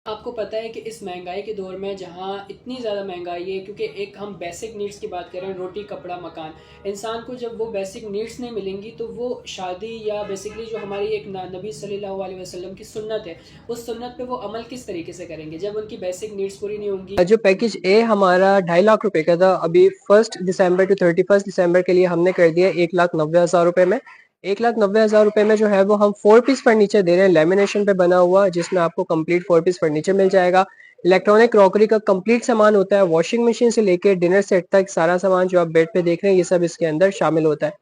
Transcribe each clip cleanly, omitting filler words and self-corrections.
आपको पता है कि इस महंगाई के दौर में जहाँ इतनी ज़्यादा महंगाई है, क्योंकि एक हम बेसिक नीड्स की बात करें, रोटी कपड़ा मकान, इंसान को जब वो बेसिक नीड्स नहीं मिलेंगी तो वो शादी या बेसिकली जो हमारी एक नबी सल्लल्लाहु अलैहि वसल्लम की सुन्नत है, उस सुन्नत पे वो अमल किस तरीके से करेंगे जब उनकी बेसिक नीड्स पूरी नहीं होंगी। जो पैकेज ए हमारा 2.5 लाख रुपए का था, अभी 1 दिसंबर टू 31 दिसंबर के लिए हमने कर दिया 1,90,000 रुपए में। 1,90,000 रुपए में जो है वो हम 4 पीस फर्नीचर दे रहे हैं, लेमिनेशन पे बना हुआ, जिसमें आपको कंप्लीट 4 पीस फर्नीचर मिल जाएगा। इलेक्ट्रॉनिक क्रॉकरी का कंप्लीट सामान होता है, वॉशिंग मशीन से लेकर डिनर सेट तक सारा सामान जो आप बेड पे देख रहे हैं ये सब इसके अंदर शामिल होता है।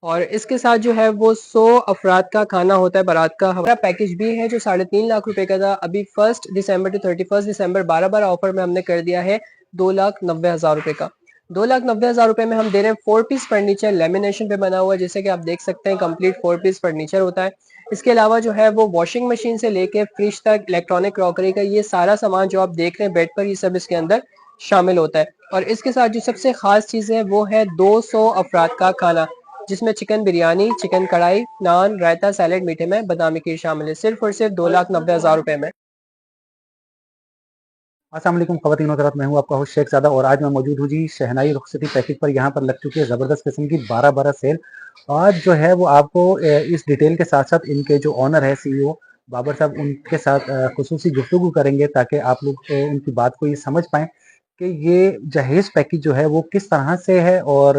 और इसके साथ जो है वो 100 अफराद का खाना होता है बारात का। हमारा पैकेज भी है जो 3.5 लाख रुपए का था, अभी 1 दिसंबर टू 31 दिसंबर 12 ऑफर में हमने कर दिया है 2,90,000 रुपए का। 2,90,000 रुपए में हम दे रहे हैं 4 पीस फर्नीचर, लेमिनेशन पे बना हुआ, जैसे कि आप देख सकते हैं कंप्लीट 4 पीस फर्नीचर होता है। इसके अलावा जो है वो वॉशिंग मशीन से लेके फ्रिज तक, इलेक्ट्रॉनिक क्रॉकरी का ये सारा सामान जो आप देख रहे हैं बेड पर, ये सब इसके अंदर शामिल होता है। और इसके साथ जो सबसे खास चीज है वो है 200 अफराद का खाना, जिसमें चिकन बिरयानी, चिकन कढ़ाई, नान, रायता, सैलेड, मीठे में बादामी खीर शामिल है, सिर्फ और सिर्फ 2,90,000 रुपए में। अस्सलाम वालेकुम ख़वातीन हज़रात, मैं हूं आपका होस्ट शेख ज़ादा और आज मैं मौजूद हूं जी शहनाई रुखसती पैकेज पर। यहां पर लग चुकी है ज़बरदस्त किस्म की 12-12 सेल। आज जो है वो आपको इस डिटेल के साथ साथ इनके जो ऑनर है सीईओ बाबर साहब, उनके साथ खुसूसी गुफ्तगू करेंगे ताकि आप लोग उनकी बात को ये समझ पाएँ कि ये जहेज़ पैकेज जो है वो किस तरह से है और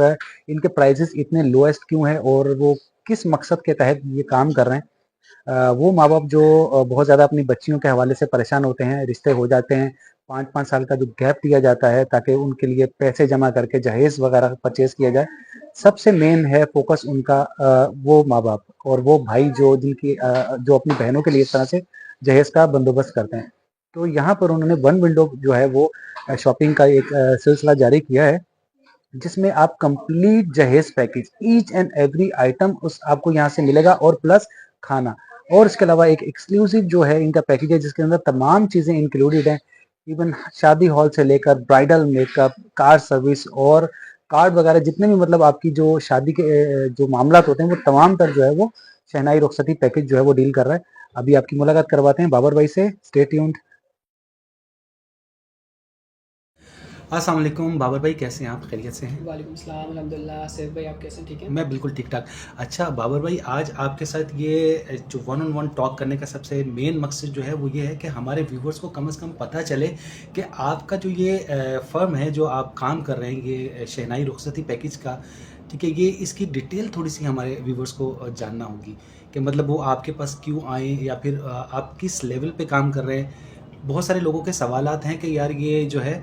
इनके प्राइजेस इतने लोएस्ट क्यों है और वो किस मकसद के तहत ये काम कर रहे हैं। वो माँ बाप जो बहुत ज़्यादा अपनी बच्चियों के हवाले से परेशान होते हैं, रिश्ते हो जाते हैं, 5-5 साल का जो गैप दिया जाता है ताकि उनके लिए पैसे जमा करके जहेज़ वगैरह परचेज किया जाए। सबसे मेन है फोकस उनका वो माँ बाप और वो भाई जो जिनकी जो अपनी बहनों के लिए इस तरह से जहेज़ का बंदोबस्त करते हैं। तो यहाँ पर उन्होंने वन विंडो जो है वो शॉपिंग का एक सिलसिला जारी किया है, जिसमें आप कंप्लीट जहेज package each and every item उस आपको यहाँ से मिलेगा और प्लस खाना। और इसके अलावा एक एक्सक्लूसिव जो है इनका पैकेज है जिसके अंदर तमाम चीज़ें इंक्लूडेड हैं, इवन शादी हॉल से लेकर ब्राइडल मेकअप, कार सर्विस और कार्ड वगैरह, जितने भी मतलब आपकी जो शादी के जो मामलात होते हैं वो तमाम तर जो है वो शहनाई रुखसती पैकेज जो है वो डील कर रहा है। अभी आपकी मुलाकात करवाते हैं बाबर भाई से। Stay tuned. अस्सलाम वालेकुम बाबर भाई, कैसे हैं आप? खैरियत से हैं? वालेकुम सलाम, अल्हम्दुलिल्लाह। सैफ भाई आप कैसे हैं? ठीक है। मैं बिल्कुल ठीक ठाक। अच्छा बाबर भाई, आज आपके साथ ये जो वन ऑन वन टॉक करने का सबसे मेन मकसद जो है वो ये है कि हमारे व्यूवर्स को कम से कम पता चले कि आपका जो ये फर्म है जो आप काम कर रहे हैं, ये शहनाई रुखसती पैकेज का, ठीक है, ये इसकी डिटेल थोड़ी सी हमारे व्यूवर्स को जानना होगी कि मतलब वो आपके पास क्यों आए या फिर आप किस लेवल पे काम कर रहे हैं। बहुत सारे लोगों के सवालात हैं कि यार ये जो है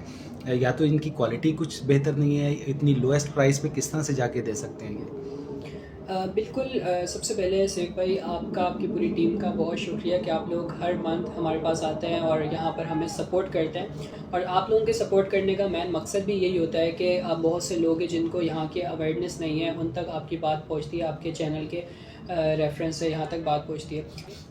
या तो इनकी क्वालिटी कुछ बेहतर नहीं है, इतनी लोएस्ट प्राइस पे किस तरह से जाके दे सकते हैं ये। बिल्कुल। सबसे पहले सैफ भाई आपका, आपकी पूरी टीम का बहुत शुक्रिया कि आप लोग हर मंथ हमारे पास आते हैं और यहाँ पर हमें सपोर्ट करते हैं। और आप लोगों के सपोर्ट करने का मेन मकसद भी यही होता है कि आप बहुत से लोग हैं जिनको यहाँ की अवेयरनेस नहीं है, उन तक आपकी बात पहुँचती है, आपके चैनल के रेफरेंस से यहाँ तक बात पहुँचती है।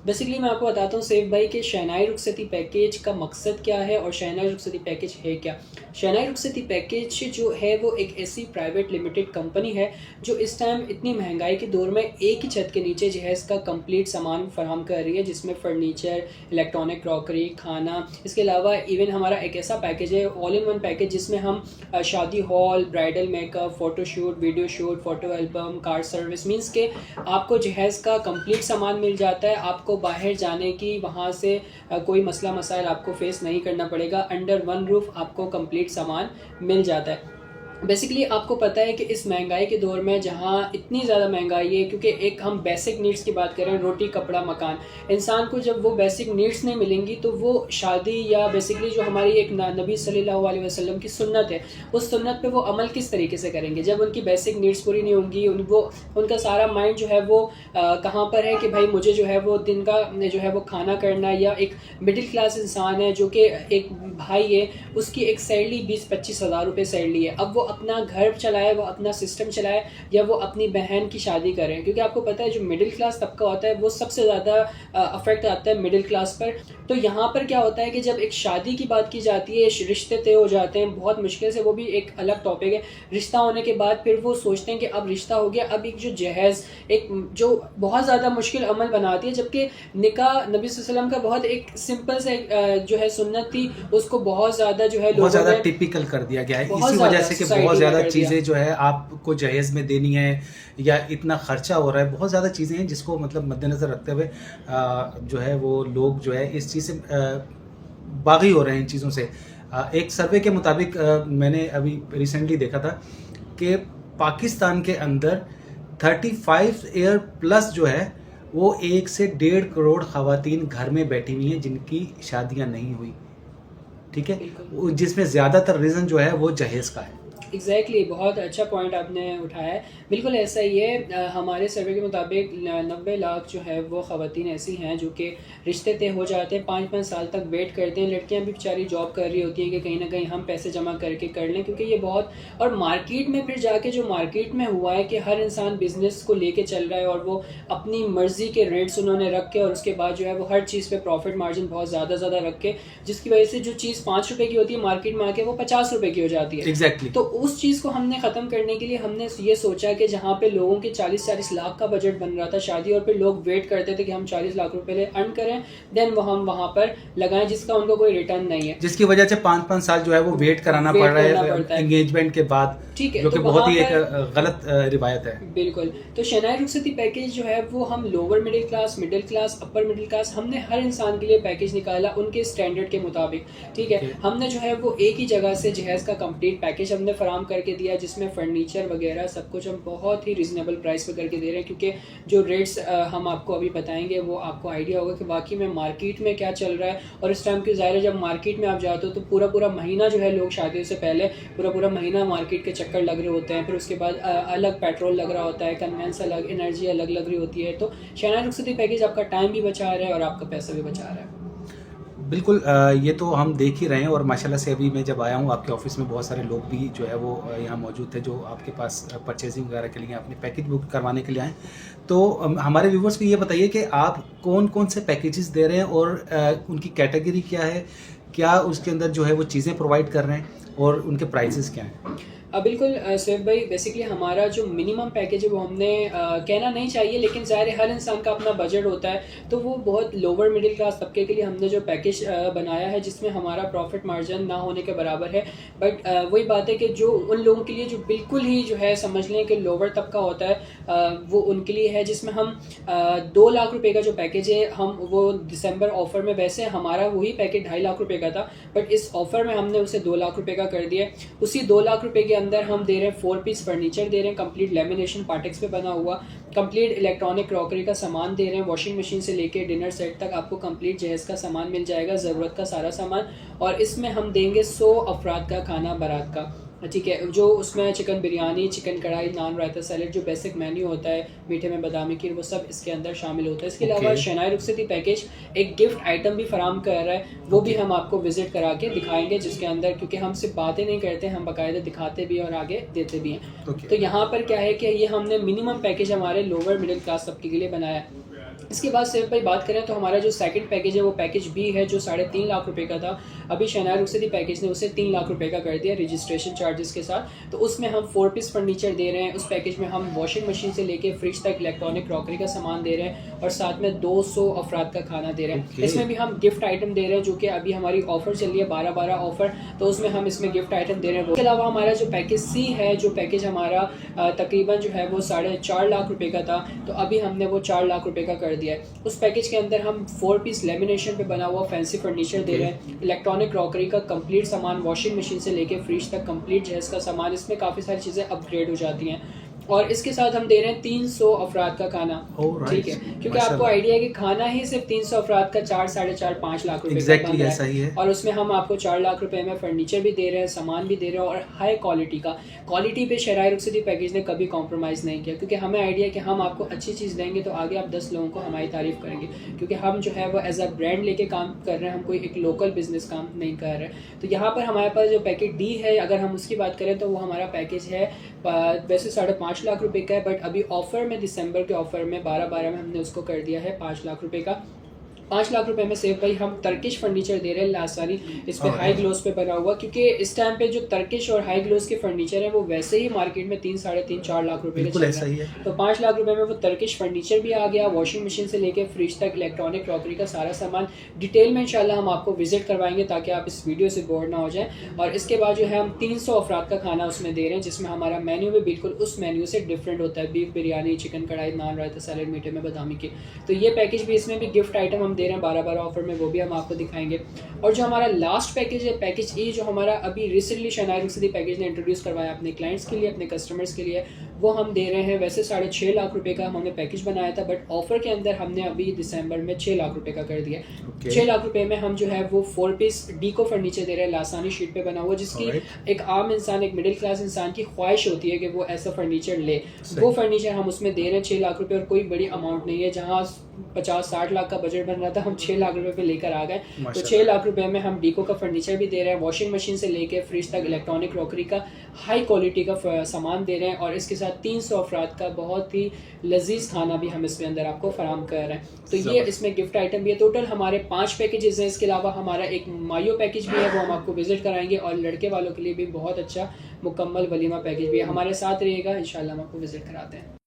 बेसिकली मैं आपको बताता हूँ सैफ भाई कि शहनाई रुखसती पैकेज का मकसद क्या है और शहनाई रुखसती पैकेज है क्या। शहनाई रुखसती पैकेज जो है वो एक ऐसी प्राइवेट लिमिटेड कंपनी है जो इस टाइम इतनी महंगाई के दौर में एक ही छत के नीचे जहेज़ का कंप्लीट सामान फराहम कर रही है, जिसमें फर्नीचर, इलेक्ट्रॉनिक क्रॉकरी, खाना। इसके अलावा इवन हमारा एक ऐसा पैकेज है, ऑल इन वन पैकेज, जिसमें हम शादी hall, bridal makeup, photoshoot, video shoot, photo album, car service, means के आपको जहेज़ का कंप्लीट सामान मिल जाता है। आपको बाहर जाने की, वहाँ से कोई मसला मसाइल आपको फेस नहीं करना पड़ेगा। अंडर वन रूफ आपको कंप्लीट सामान मिल जाता है। बेसिकली आपको पता है कि इस महंगाई के दौर में जहाँ इतनी ज़्यादा महंगाई है, क्योंकि एक हम बेसिक नीड्स की बात करें, रोटी कपड़ा मकान, इंसान को जब वो बेसिक नीड्स नहीं मिलेंगी तो वो शादी या बेसिकली जो हमारी एक नबी सल्लल्लाहु अलैहि वसल्लम की सुन्नत है, उस सुन्नत पे वो अमल किस तरीके से करेंगे जब उनकी बेसिक नीड्स पूरी नहीं होंगी। उनका सारा माइंड जो है वो कहाँ पर है कि भाई मुझे जो है वो दिन का जो है वो खाना करना है। या एक मिडिल क्लास इंसान है जो कि एक भाई है, उसकी एक सैलरी 20-25 हज़ार रुपये सैलरी है, अब वो अपना घर चलाए, वो अपना सिस्टम चलाए, या वो अपनी बहन की शादी करें। क्योंकि आपको पता है जो मिडिल क्लास तबका होता है वो सबसे ज़्यादा अफेक्ट आता है मिडिल क्लास पर। तो यहाँ पर क्या होता है कि जब एक शादी की बात की जाती है, रिश्ते तय हो जाते हैं बहुत मुश्किल से, वो भी एक अलग टॉपिक है। रिश्ता होने के बाद फिर वो सोचते हैं कि अब रिश्ता हो गया, अब एक जो जहेज़, एक जो बहुत ज़्यादा मुश्किल अमल बनाती है, जबकि निकाह नबी सल्लल्लाहु अलैहि वसल्लम का बहुत एक सिंपल से जो है सुन्नत थी, उसको बहुत ज़्यादा जो है बहुत ज़्यादा टिपिकल कर दिया गया है इसी वजह से कि बहुत ज़्यादा चीज़ें जो है आपको जहेज़ में देनी है या इतना खर्चा हो रहा है, बहुत ज़्यादा चीज़ें हैं जिसको मतलब मद्देनज़र रखते हुए जो है वो लोग जो है इस चीज़ से बागी हो रहे हैं इन चीज़ों से। एक सर्वे के मुताबिक मैंने अभी रिसेंटली देखा था कि पाकिस्तान के अंदर 35 ईयर प्लस जो है वो 1 से 1.5 करोड़ ख़वातीन घर में बैठी हुई हैं जिनकी शादियां नहीं हुई, ठीक है, जिसमें ज़्यादातर रीज़न जो है वो जहेज़ का है। एग्जैक्टली बहुत अच्छा पॉइंट आपने उठाया है, बिल्कुल ऐसा ही है। हमारे सर्वे के मुताबिक 90 लाख जो है वो ख़वातीन ऐसी हैं जो कि रिश्ते तय हो जाते हैं, 5-5 साल तक वेट करते हैं। लड़कियां भी बेचारी जॉब कर रही होती हैं कि कहीं ना कहीं हम पैसे जमा करके कर लें, क्योंकि ये बहुत, और मार्केट में फिर जाके जो मार्केट में हुआ है कि हर इंसान बिजनेस को लेके चल रहा है और वो अपनी मर्जी के रेट्स उन्होंने रख के, और उसके बाद जो है वो हर चीज़ पे प्रॉफिट मार्जिन बहुत ज़्यादा रख के, जिसकी वजह से जो चीज़ 5 रुपये की होती है मार्केट में आके वो 50 रुपये की हो जाती है। एग्जैक्टली तो उस चीज़ को हमने ख़त्म करने के लिए हमने ये सोचा कि जहाँ पे लोगों के 40-40 लाख का बजट बन रहा था शादी, और फिर लोग वेट करते थे कि हम 40 लाख रुपए अर्न करें, देन वो हम वहाँ पर लगाएं, जिसका उनको कोई रिटर्न नहीं है, जिसकी वजह से 5-5 साल जो है वो वेट कराना पड़ रहा है एंगेजमेंट के बाद, ठीक है, जो कि तो बहुत ही एक गलत रिवायत है। बिल्कुल। तो शहनाई रुखसती पैकेज जो है वो हम lower middle class, middle class, upper middle class, हमने हर इंसान के लिए पैकेज निकाला उनके स्टैंडर्ड के मुताबिक, ठीक है। हमने जो है वो एक ही जगह से जहेज़ का कंप्लीट पैकेज हमने फराम करके दिया, जिसमें फर्नीचर वगैरह सब कुछ हम बहुत ही रिजनेबल प्राइस पे करके दे रहे हैं, क्योंकि जो रेट्स हम आपको अभी बताएंगे वो आपको आइडिया होगा कि बाकी में मार्केट में क्या चल रहा है। और इस टाइम की ज़ाहिर है जब मार्केट में आप जाते हो तो पूरा महीना जो है लोग शादियों से पहले पूरा महीना मार्केट के चक्कर लग रहे होते हैं, फिर उसके बाद अलग पेट्रोल लग रहा होता है, कन्वेंस अलग, एनर्जी अलग लग रही होती है। तो शहनाई रुखसती पैकेज आपका टाइम भी बचा रहा है और आपका पैसा भी बचा रहा है। बिल्कुल, ये तो हम देख ही रहे हैं, और माशाल्लाह से अभी मैं जब आया हूँ आपके ऑफिस में बहुत सारे लोग भी जो है वो यहाँ मौजूद थे जो आपके पास परचेजिंग वगैरह के लिए अपने पैकेज बुक करवाने के लिए आए। तो हमारे व्यूवर्स को ये बताइए कि आप कौन कौन से पैकेजेस दे रहे हैं और उनकी कैटेगरी क्या है, क्या उसके अंदर जो है वो चीज़ें प्रोवाइड कर रहे हैं और उनके प्राइसेस क्या हैं। बिल्कुल सैफ भाई, बेसिकली हमारा जो मिनिमम पैकेज है वो हमने कहना नहीं चाहिए, लेकिन ज़ाहिर है हर इंसान का अपना बजट होता है, तो वो बहुत लोअर मिडिल क्लास तबके के लिए हमने जो पैकेज बनाया है जिसमें हमारा प्रॉफिट मार्जिन ना होने के बराबर है। बट वही बात है कि जो उन लोगों के लिए जो बिल्कुल ही जो है समझ लें कि लोअर तबका होता है वो उनके लिए है, जिसमें हम 2 लाख रुपए का जो पैकेज है, हम वो दिसंबर ऑफर में, वैसे हमारा वही पैकेज 2.5 लाख रुपए का था, बट इस ऑफर में हमने उसे 2 लाख रुपए का कर दिया। उसी 2 लाख रुपए के अंदर हम दे रहे हैं 4 पीस फर्नीचर दे रहे हैं, कंप्लीट लेमिनेशन पार्टेक्स पे बना हुआ, कंप्लीट इलेक्ट्रॉनिक क्रॉकरी का सामान दे रहे हैं, वॉशिंग मशीन से लेके डिनर सेट तक आपको कंप्लीट जहेज़ का सामान मिल जाएगा, ज़रूरत का सारा सामान। और इसमें हम देंगे 100 अफराद का खाना बारात का, ठीक है, जो उसमें चिकन बिरयानी, चिकन कढ़ाई, नान, रायता, सैलेड, जो बेसिक मेन्यू होता है, मीठे में बादामी खीर, वो सब इसके अंदर शामिल होता है। इसके अलावा शहनाई रुखसती पैकेज एक गिफ्ट आइटम भी फराम कर रहा है, वो भी हम आपको विजिट करा के दिखाएंगे, जिसके अंदर, क्योंकि हम सिर्फ बातें नहीं करते, हम बाकायदा दिखाते भी और आगे देते भी हैं। तो यहाँ पर क्या है कि ये हमने मिनिमम पैकेज हमारे लोअर मिडिल क्लास तबके के लिए बनाया है। इसके बाद सिर्फ भाई बात करें तो हमारा जो सेकंड पैकेज है वो पैकेज बी है, जो 3.5 लाख रुपए का था। अभी शहनाई रुखसती पैकेज ने उसे 3 लाख रुपए का कर दिया रजिस्ट्रेशन चार्जेस के साथ। तो उसमें हम 4 पीस फर्नीचर दे रहे हैं, उस पैकेज में हम वॉशिंग मशीन से लेके फ्रिज तक इलेक्ट्रॉनिक क्रॉकरी का सामान दे रहे हैं, और साथ में 200 अफराद का खाना दे रहे हैं। इसमें भी हम गिफ्ट आइटम दे रहे हैं, जो कि अभी हमारी ऑफर चल रही है 12-12 ऑफर, तो उसमें हम इसमें गिफ्ट आइटम दे रहे हैं। उसके अलावा हमारा जो पैकेज सी है, जो पैकेज हमारा तकरीबन जो है वो 4.5 लाख रुपए का था, तो अभी हमने वो 4 लाख रुपए का कर दिया है। उस पैकेज के अंदर हम 4 पीस लेमिनेशन पे बना हुआ फैंसी फर्नीचर दे रहे हैं, इलेक्ट्रॉनिक क्रॉकरी का कंप्लीट सामान, वॉशिंग मशीन से लेके फ्रिज तक कंप्लीट जहेज़ का सामान, इसमें काफ़ी सारी चीज़ें अपग्रेड हो जाती हैं। और इसके साथ हम दे रहे हैं 300 अफराद का खाना। Alright, ठीक है, क्योंकि माशाल्लाह। आपको आइडिया है कि खाना ही सिर्फ 300 अफराद का 4, साढ़े 4, 5 लाख रुपए का एग्जैक्टली बन रहा ऐसा ही है। और उसमें हम आपको 4 लाख रुपए में फर्नीचर भी दे रहे हैं, सामान भी दे रहे हैं और हाई क्वालिटी का। क्वालिटी पे शहनाई रुखसती पैकेज ने कभी कॉम्प्रोमाइज़ नहीं किया, क्योंकि हमें आइडिया है कि हम आपको अच्छी चीज़ देंगे तो आगे आप 10 लोगों को हमारी तारीफ़ करेंगे, क्योंकि हम जो है वो एज अ ब्रांड लेके काम कर रहे हैं, हम कोई एक लोकल बिजनेस काम नहीं कर रहे हैं। तो यहाँ पर हमारे पास जो पैकेज डी है, अगर हम उसकी बात करें तो वो हमारा पैकेज है वैसे 5.5 लाख रुपए का है, बट अभी ऑफर में दिसंबर के ऑफर में 12/12 में हमने उसको कर दिया है 5 लाख रुपए का। 5 लाख रुपए में सेफ भाई हम टर्किश फर्नीचर दे रहे हैं लासानी, इस पे हाई ग्लोस पे बना हुआ, क्योंकि इस टाइम पे जो टर्किश और हाई ग्लोस के फर्नीचर है वो वैसे ही मार्केट में 3, साढ़े 3, 4 लाख रुपए बिल्कुल ऐसा ही है। तो 5 लाख रुपए में वो टर्किश फर्नीचर भी आ गया, वॉशिंग मशीन से लेके फ्रिज तक, इलेक्ट्रॉनिक क्रॉकरी का सारा सामान डिटेल में इंशाल्लाह हम आपको विजिट करवाएंगे ताकि आप इस वीडियो से बोर ना हो जाएं। और इसके बाद जो है हम 300 अफराद का खाना उसमें दे रहे हैं, जिसमें हमारा मेन्यू भी बिल्कुल उस मेन्यू से डिफरेंट होता है, बीफ बिरयानी, चिकन कढ़ाई, नान, रायता, सैलेड, मीठे में बादामी की। तो ये पैकेज भी, इसमें भी गिफ्ट आइटम हम दे रहे हैं 12/12 ऑफर में, वो भी हम आपको दिखाएंगे। और जो हमारा लास्ट पैकेज है, पैकेज ई, जो हमारा अभी रिसेंटली शहनाई रुखसती पैकेज ने इंट्रोड्यूस करवाया अपने क्लाइंट्स के लिए, अपने कस्टमर्स के लिए, वो हम दे रहे हैं वैसे 6.5 लाख रुपए का हमने पैकेज बनाया था, बट ऑफर के अंदर हमने अभी दिसंबर में 6 लाख रुपए का कर दिया। 6 लाख रुपए में हम जो है वो 4 पीस डीको फर्नीचर दे रहे हैं, लासानी शीट पे बना हुआ, जिसकी एक आम इंसान, एक मिडिल क्लास इंसान की ख्वाहिश होती है कि वो ऐसा फर्नीचर ले। वो फर्नीचर हम उसमें दे रहे हैं 6 लाख रुपए, और कोई बड़ी अमाउंट नहीं है। जहाँ 50-60 लाख का बजट बन रहा था, हम 6 लाख रुपए पे लेकर आ गए। तो 6 लाख रुपए में हम डीको का फर्नीचर भी दे रहे हैं, वॉशिंग मशीन से लेके फ्रिज तक, इलेक्ट्रॉनिक क्रॉकरी का हाई क्वालिटी का सामान दे रहे हैं, और इसके साथ 300 अफराद का बहुत ही लजीज खाना भी हम इसके अंदर आपको फराम कर रहे हैं। तो ये इसमें गिफ्ट आइटम भी है। टोटल हमारे 5 पैकेजेस हैं। इसके अलावा हमारा एक मायो पैकेज भी है, वो हम आपको विजिट कराएंगे, और लड़के वालों के लिए भी बहुत अच्छा मुकम्मल वलीमा पैकेज भी है। हमारे साथ रहिएगा, इंशाल्लाह हम आपको विजिट कराते हैं।